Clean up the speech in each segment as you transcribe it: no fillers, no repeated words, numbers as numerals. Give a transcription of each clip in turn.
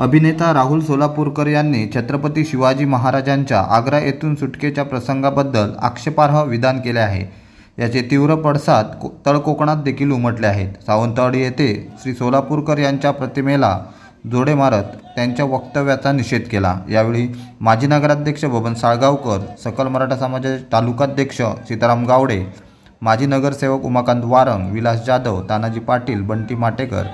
अभिनेता राहुल सोलापूरकर यांनी छत्रपती शिवाजी महाराजांच्या आग्रा येथून सुटकेच्या प्रसंगाबद्दल आक्षेपार्ह विधान केले आहे। याचे तीव्र पडसाद तळकोकणात देखील उमटले आहेत। सावंतवाडी येथे श्री सोलापूरकर यांच्या प्रतिमेला जोडे मारत त्यांच्या वक्तव्याचा निषेध केला। यावेळी माजी नगराध्यक्ष बबन साळगावकर, सकल मराठा समाजाचे तालुकाध्यक्ष सीताराम गावडे, माजी नगरसेवक उमाकांत वारंग, विलास जाधव, तानाजी पाटील, बंटी माटेकर,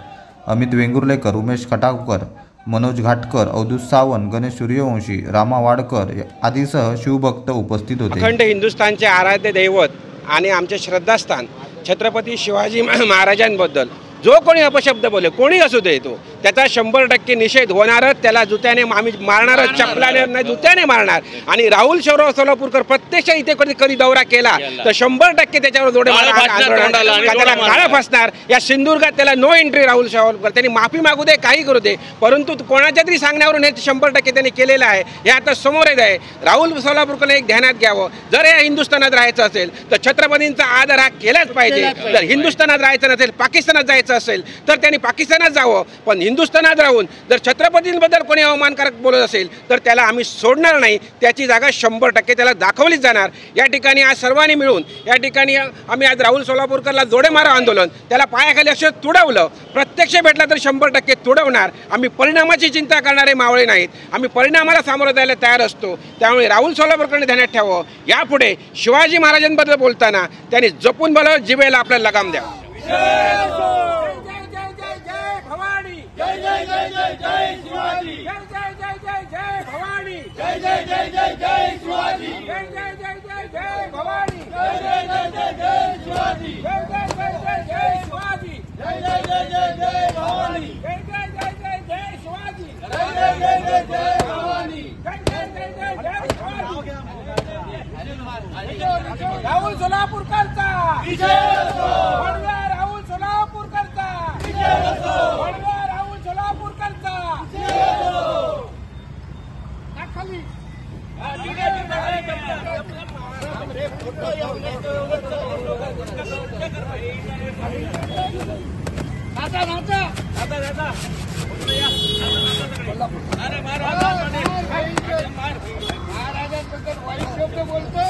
अमित वेंगुर्लेकर, उमेश खटावकर, मनोज घाटकर, अवधूत सावंत, गणेश सूर्यवंशी, रामा वाडकर आदीसह शिवभक्त उपस्थित होते। अखंड हिंदुस्थानचे आराध्य दैवत आणि आमचे श्रद्धास्थान छत्रपती शिवाजी महाराजांबद्दल जो कोणी अपशब्द बोले, कोणी असू दे, तो त्याचा 100% निषेध होणारच। त्याला जुत्याने आम्ही मारणारच, चपलाने नाही जुत्याने मारणार। आणि राहुल सोलापूरकर प्रत्यक्ष इथे कधी दौरा केला तर 100% त्याच्यावर जोडे त्याला काळा फसणार। या सिंधुदुर्गात त्याला नो एंट्री राहुल सोलापूरकर। त्यांनी माफी मागू दे, काही करू दे, परंतु कोणाच्या तरी सांगण्यावरून हे 100% त्यांनी केलेलं आहे। हे आता समोर येत आहे। राहुल सोलापूरकर एक ध्यानात घ्यावं, जर या हिंदुस्थानात राहायचं असेल तर छत्रपतींचा आदर हा केलाच पाहिजे। जर हिंदुस्थानात राहायचं नसेल, पाकिस्तानात जायचं असेल तर त्यांनी पाकिस्तानात जावं, पण हिंदुस्थानात राहून जर छत्रपतींबद्दल कोणी अवमानकारक बोलत असेल तर त्याला आम्ही सोडणार नाही। त्याची जागा 100% त्याला दाखवलीच जाणार। या ठिकाणी आज सर्वांनी मिळून या ठिकाणी आम्ही आज राहुल सोलापूरकरला जोडे मारा आंदोलन, त्याला पायाखाली असं तुडवलं, प्रत्यक्ष भेटला तर 100% तुडवणार। आम्ही परिणामाची चिंता करणारे मावळे नाहीत, आम्ही परिणामाला सामोरं जायला तयार असतो। त्यामुळे राहुल सोलापूरकरने ध्यानात ठेवावं, यापुढे शिवाजी महाराजांबद्दल बोलताना त्यांनी जपून बोलावं, जिभेला आपल्याला लगाम द्यावा। जय जय जय जय जय शिवाजी, जय जय जय जय जय भवानी, जय जय जय जय जय शिवाजी, जय जय जय जय जय भवानी, जय जय जय जय जय शिवाजी, जय जय जय जय जय शिवाजी, जय जय जय जय जय भवानी, जय जय जय जय जय शिवाजी, जय जय जय जय जय भवानी, जय जय जय जय जय शिवाजी। राहुल सोलापूरकरचा विजय असो, राहुल सोलापूरकरचा विजय असो, राहुल सोलापूरकरचा विजय असो। खाली नाचा नाचा दादा दादा, अरे महाराजांबद्दल वाईट शब्द बोलतो,